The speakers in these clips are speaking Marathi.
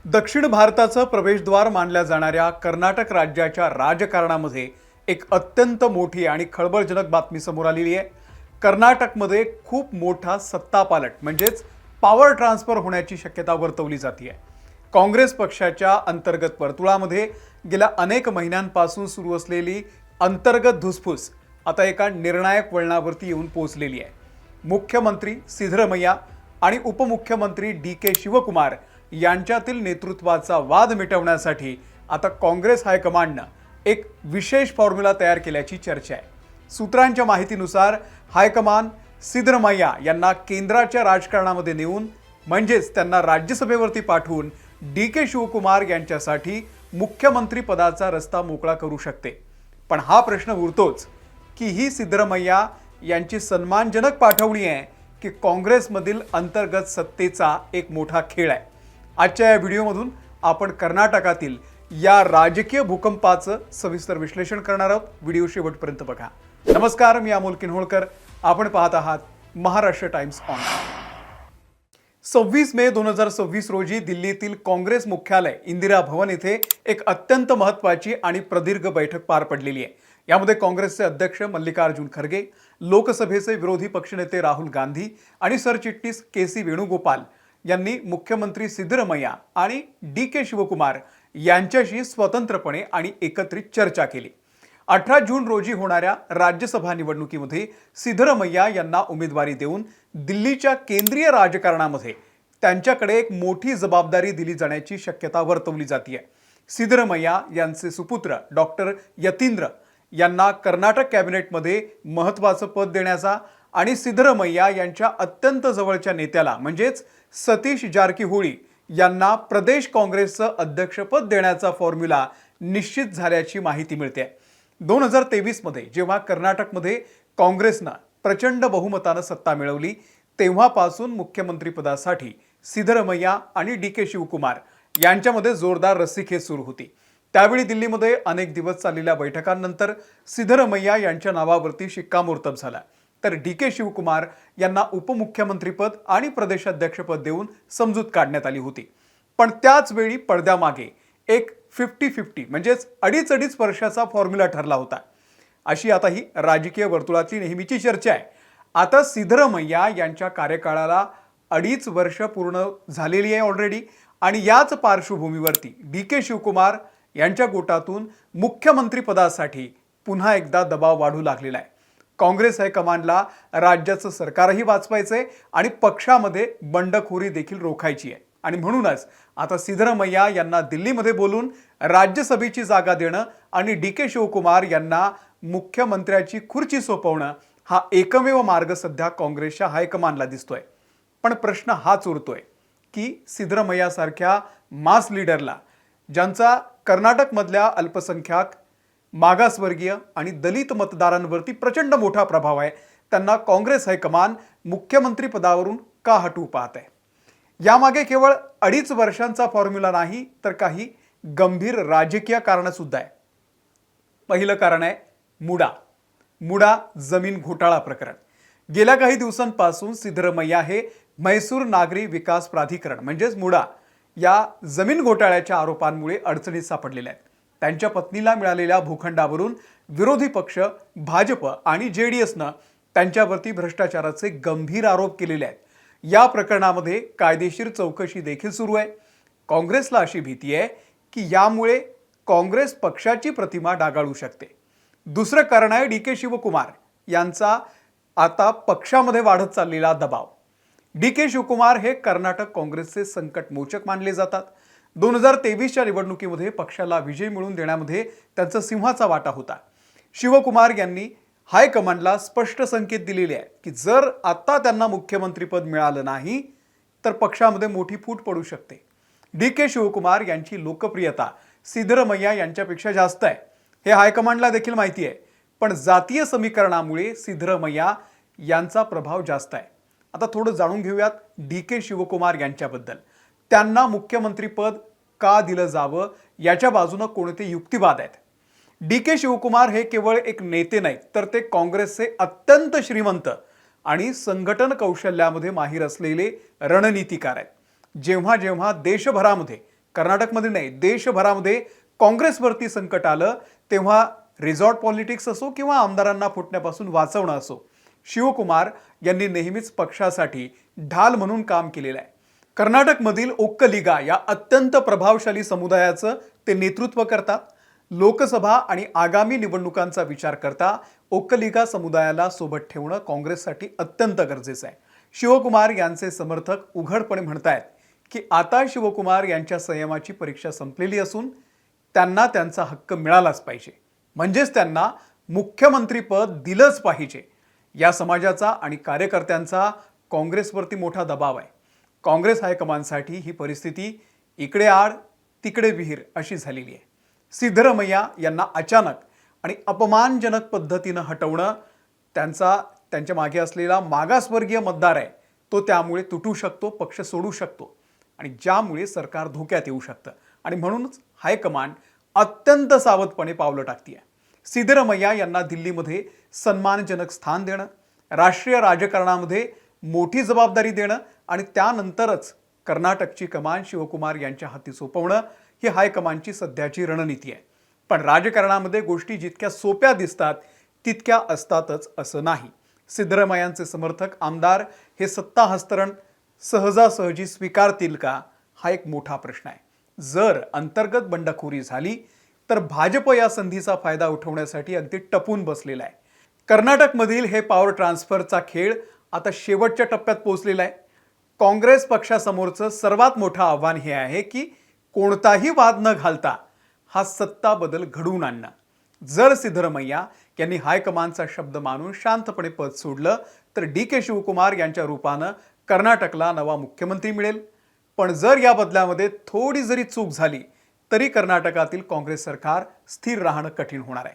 दक्षिण भारताचं प्रवेशद्वार मानल्या जाणाऱ्या कर्नाटक राज्याच्या राजकारणामध्ये एक अत्यंत मोठी आणि खळबळजनक बातमी समोर आलेली आहे। कर्नाटकमध्ये खूप मोठा सत्तापालट म्हणजेच पॉवर ट्रान्सफर होण्याची शक्यता वर्तवली जाते आहे। काँग्रेस पक्षाच्या अंतर्गत वर्तुळामध्ये गेल्या अनेक महिन्यांपासून सुरू असलेली अंतर्गत धुसफूस आता एका निर्णायक वळणावरती येऊन पोहोचलेली आहे। मुख्यमंत्री सिद्धरामय्या आणि उपमुख्यमंत्री डी.के. शिवकुमार यांच्यातील नेतृत्वाचा वाद मिटवण्यासाठी आता काँग्रेस हायकमांडने एक विशेष फॉर्म्युला तयार केल्याची चर्चा आहे। सूत्रांच्या माहितीनुसार हायकमांड सिद्धरामय्या यांना केंद्राच्या राजकारणामध्ये नेऊन म्हणजेच त्यांना राज्यसभेवरती पाठवून डी.के. शिवकुमार यांच्यासाठी मुख्यमंत्री पदाचा रस्ता मोकळा करू शकते। पण हा प्रश्न उरतोच की ही सिद्धरामय्या यांची सन्मानजनक पाठवणी आहे की काँग्रेसमधील अंतर्गत सत्तेचा एक मोठा खेळ आहे। आजच्या या व्हिडिओमधून आपण कर्नाटकातील या राजकीय भूकंपाचं सविस्तर विश्लेषण करणार आहोत। व्हिडिओ शेवटपर्यंत बघा। नमस्कार, मी अमोल किन्होळकर, आपण पाहत आहात महाराष्ट्र टाइम्स ऑनलाइन। 26 मे 2026 रोजी दिल्लीतील काँग्रेस मुख्यालय इंदिरा भवन येथे एक अत्यंत महत्त्वाची आणि प्रदीर्घ बैठक पार पडलेली आहे। यामध्ये काँग्रेसचे अध्यक्ष मल्लिकार्जुन खरगे, लोकसभेचे विरोधी पक्षनेते राहुल गांधी आणि सरचिटणीस के.सी. वेणुगोपाल यांनी मुख्यमंत्री सिद्धरामय्या आणि डी.के. शिवकुमार यांच्याशी स्वतंत्रपणे आणि एकत्रित चर्चा केली। 18 जून रोजी होणाऱ्या राज्यसभा निवडणुकीमध्ये सिद्धरामय्या यांना उमेदवारी देऊन दिल्लीच्या केंद्रीय राजकारणामध्ये त्यांच्याकडे एक मोठी जबाबदारी दिली जाण्याची शक्यता वर्तवली जाते आहे। सिद्धरामय्या यांचे सुपुत्र डॉक्टर यतींद्र यांना कर्नाटक कॅबिनेटमध्ये महत्त्वाचं पद देण्याचा आणि सिद्धरामय्या यांच्या अत्यंत जवळच्या नेत्याला म्हणजेच सतीश जारकीहोळी यांना प्रदेश काँग्रेसचं अध्यक्षपद देण्याचा फॉर्म्युला निश्चित झाल्याची माहिती मिळते। 2023 मध्ये जेव्हा कर्नाटकमध्ये काँग्रेसनं प्रचंड बहुमतानं सत्ता मिळवली तेव्हापासून मुख्यमंत्रीपदासाठी सिद्धरामय्या आणि डी.के. शिवकुमार यांच्यामध्ये जोरदार रस्सीखेच सुरू होती। त्यावेळी दिल्लीमध्ये अनेक दिवस चाललेल्या बैठकांनंतर सिद्धरामय्या यांच्या नावावरती शिक्कामोर्तब झाला, तर डी.के. शिवकुमार यांना उपमुख्यमंत्रीपद आणि प्रदेशाध्यक्षपद देऊन समजूत काढण्यात आली होती। पण त्याच वेळी पडद्यामागे एक 50-50 म्हणजेच अडीच वर्षाचा फॉर्म्युला ठरला होता, अशी आता ही राजकीय वर्तुळातली नेहमीची चर्चा आहे। आता सिद्धरामय्या यांच्या कार्यकाळाला 2.5 वर्ष पूर्ण झालेली आहे ऑलरेडी, आणि याच पार्श्वभूमीवरती डी.के. शिवकुमार यांच्या गोटातून मुख्यमंत्री पदासाठी पुन्हा एकदा दबाव वाढू लागलेला आहे। काँग्रेस हायकमांडला राज्याचं सरकारही वाचवायचंय आणि पक्षामध्ये बंडखोरी देखील रोखायची आहे, आणि म्हणूनच आता सिद्धरामय्या यांना दिल्लीमध्ये बोलून राज्यसभेची जागा देणं आणि डी.के. शिवकुमार यांना मुख्यमंत्र्याची खुर्ची सोपवणं हा एकमेव मार्ग सध्या काँग्रेसच्या हायकमांडला दिसतोय। पण प्रश्न हाच उरतोय की सिद्धरामय्यासारख्या मास लीडरला, ज्यांचा कर्नाटकमधल्या अल्पसंख्याक, मागासवर्गीय आणि दलित मतदारांवरती प्रचंड मोठा प्रभाव आहे, त्यांना काँग्रेस हायकमांड मुख्यमंत्री पदावरून का हटवू पाहत आहे? यामागे केवळ 2.5 वर्षांचा फॉर्म्युला नाही, तर काही गंभीर राजकीय कारण सुद्धा आहे। पहिलं कारण आहे मुडा जमीन घोटाळा प्रकरण। गेल्या काही दिवसांपासून सिद्धरामय्या हे म्हैसूर नागरी विकास प्राधिकरण म्हणजेच मुडा या जमीन घोटाळ्याच्या आरोपांमुळे अडचणीत सापडलेले आहेत। त्यांच्या पत्नीला मिळालेल्या भूखंडावरून विरोधी पक्ष भाजप आणि जेडीएसनं त्यांच्यावरती भ्रष्टाचाराचे गंभीर आरोप केलेले आहेत। या प्रकरणामध्ये कायदेशीर चौकशी देखील सुरू आहे। काँग्रेसला अशी भीती आहे की यामुळे काँग्रेस पक्षाची प्रतिमा डागाळू शकते। दुसरं कारण आहे डी.के. शिवकुमार यांचा आता पक्षामध्ये वाढत चाललेला दबाव। डी.के. शिवकुमार हे कर्नाटक काँग्रेसचे संकटमोचक मानले जातात। 2023च्या निवडणुकीमध्ये पक्षाला विजय मिळवून देण्यामध्ये त्यांचा सिंहाचा वाटा होता। शिवकुमार यांनी हायकमांडला स्पष्ट संकेत दिलेले आहेत की जर आता त्यांना मुख्यमंत्रीपद मिळालं नाही तर पक्षामध्ये मोठी फूट पडू शकते। डी.के. शिवकुमार यांची लोकप्रियता सिद्धरामय्या यांच्यापेक्षा जास्त आहे, हे हायकमांडला देखील माहिती आहे। पण जातीय समीकरणामुळे सिद्धरामय्या यांचा प्रभाव जास्त आहे। आता थोडं जाणून घेऊयात डी.के. शिवकुमार यांच्याबद्दल। त्यांना मुख्यमंत्रीपद का दिलं जावं याच्या बाजूने कोणते युक्तिवाद आहेत? डी.के. शिवकुमार हे केवळ एक नेते नाहीत, तर ते काँग्रेसचे अत्यंत श्रीमंत आणि संघटन कौशल्यामध्ये माहिर असलेले रणनीतिकार आहेत। जेव्हा जेव्हा देशभरामध्ये कर्नाटकमध्ये नाही, देशभरामध्ये काँग्रेसवरती संकट आलं तेव्हा रिसॉर्ट पॉलिटिक्स असो किंवा आमदारांना फुटण्यापासून वाचवणं असो, शिवकुमार यांनी नेहमीच पक्षासाठी ढाल म्हणून काम केलेलं आहे. कर्नाटकमधील ओक्कलिगा या अत्यंत प्रभावशाली समुदायाचं ते नेतृत्व करतात. लोकसभा आणि आगामी निवडणुकांचा विचार करता ओक्कलिगा समुदायाला सोबत ठेवणं काँग्रेससाठी अत्यंत गरजेचं आहे. शिवकुमार यांचे समर्थक उघडपणे म्हणतायत की आता शिवकुमार यांच्या संयमाची परीक्षा संपलेली असून त्यांना त्यांचा हक्क मिळालाच पाहिजे, म्हणजेच त्यांना मुख्यमंत्रीपद दिलंच पाहिजे. या समाजाचा आणि कार्यकर्त्यांचा काँग्रेसवरती मोठा दबाव आहे. काँग्रेस हायकमांडसाठी ही परिस्थिती इकडे आड तिकडे विहीर अशी झालेली आहे. सिद्धरामय्या यांना अचानक आणि अपमानजनक पद्धतीनं हटवणं, त्यांच्या मागे असलेला मागासवर्गीय मतदार आहे तो त्यामुळे तुटू शकतो, पक्ष सोडू शकतो आणि ज्यामुळे सरकार धोक्यात येऊ शकतं आणि म्हणूनच हायकमांड अत्यंत सावधपणे पावलं टाकते. सिद्धरामय्या यांना दिल्लीमध्ये सन्मानजनक स्थान देणं, राष्ट्रीय राजकारणामध्ये मोठी जबाबदारी देणं आणि त्यानंतरच कर्नाटकची कमान शिवकुमार यांच्या हाती सोपवणं ही हायकमांडची सध्याची रणनीती आहे. पण राजकारणामध्ये गोष्टी जितक्या सोप्या दिसतात तितक्या असतातच असं नाही. सिद्धरामय्यांचे समर्थक आमदार हे सत्ता हस्तांतरण सहजासहजी स्वीकारतील का, हा एक मोठा प्रश्न आहे. जर अंतर्गत बंडखोरी झाली तर भाजप या संधीचा फायदा उठवण्यासाठी अगदी टपून बसलेला आहे. कर्नाटकमधील हे पॉवर ट्रान्सफरचा खेळ आता शेवटच्या टप्प्यात पोहोचलेला आहे. काँग्रेस पक्षासमोरचं सर्वात मोठं आव्हान हे आहे की कोणताही वाद न घालता हा सत्ता बदल घडवून आणणं. जर सिद्धरामय्या यांनी हायकमांडचा शब्द मानून शांतपणे पद सोडलं तर DK शिवकुमार यांच्या रूपानं कर्नाटकला नवा मुख्यमंत्री मिळेल. पण जर या बदलामध्ये थोडी जरी चूक झाली तरी कर्नाटकातील काँग्रेस सरकार स्थिर राहणं कठीण होणार आहे.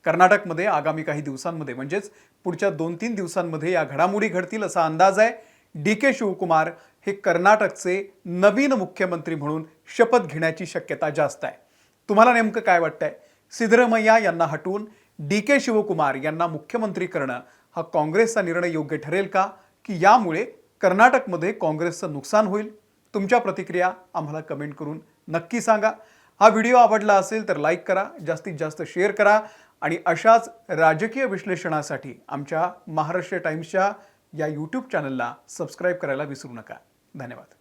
कर्नाटकमध्ये आगामी काही दिवसांमध्ये म्हणजेच पुढच्या 2-3 दिवसांमध्ये या घडामोडी घडतील असा अंदाज आहे. DK शिवकुमार हे कर्नाटकचे नवीन मुख्यमंत्री म्हणून शपथ घेण्याची शक्यता जास्त आहे. तुम्हाला नेमकं काय वाटतंय? सिद्धरामय्या यांना हटवून DK शिवकुमार यांना मुख्यमंत्री करणं हा काँग्रेसचा निर्णय योग्य ठरेल का, की यामुळे कर्नाटकमध्ये काँग्रेसचं नुकसान होईल? तुमच्या प्रतिक्रिया आम्हाला कमेंट करून नक्की सांगा. हा व्हिडिओ आवडला असेल तर लाईक करा, जास्तीत जास्त शेअर करा आणि अशाच राजकीय विश्लेषणासाठी आमच्या महाराष्ट्र टाइम्सच्या या YouTube चॅनलला सबस्क्राईब करायला विसरू नका. धन्यवाद.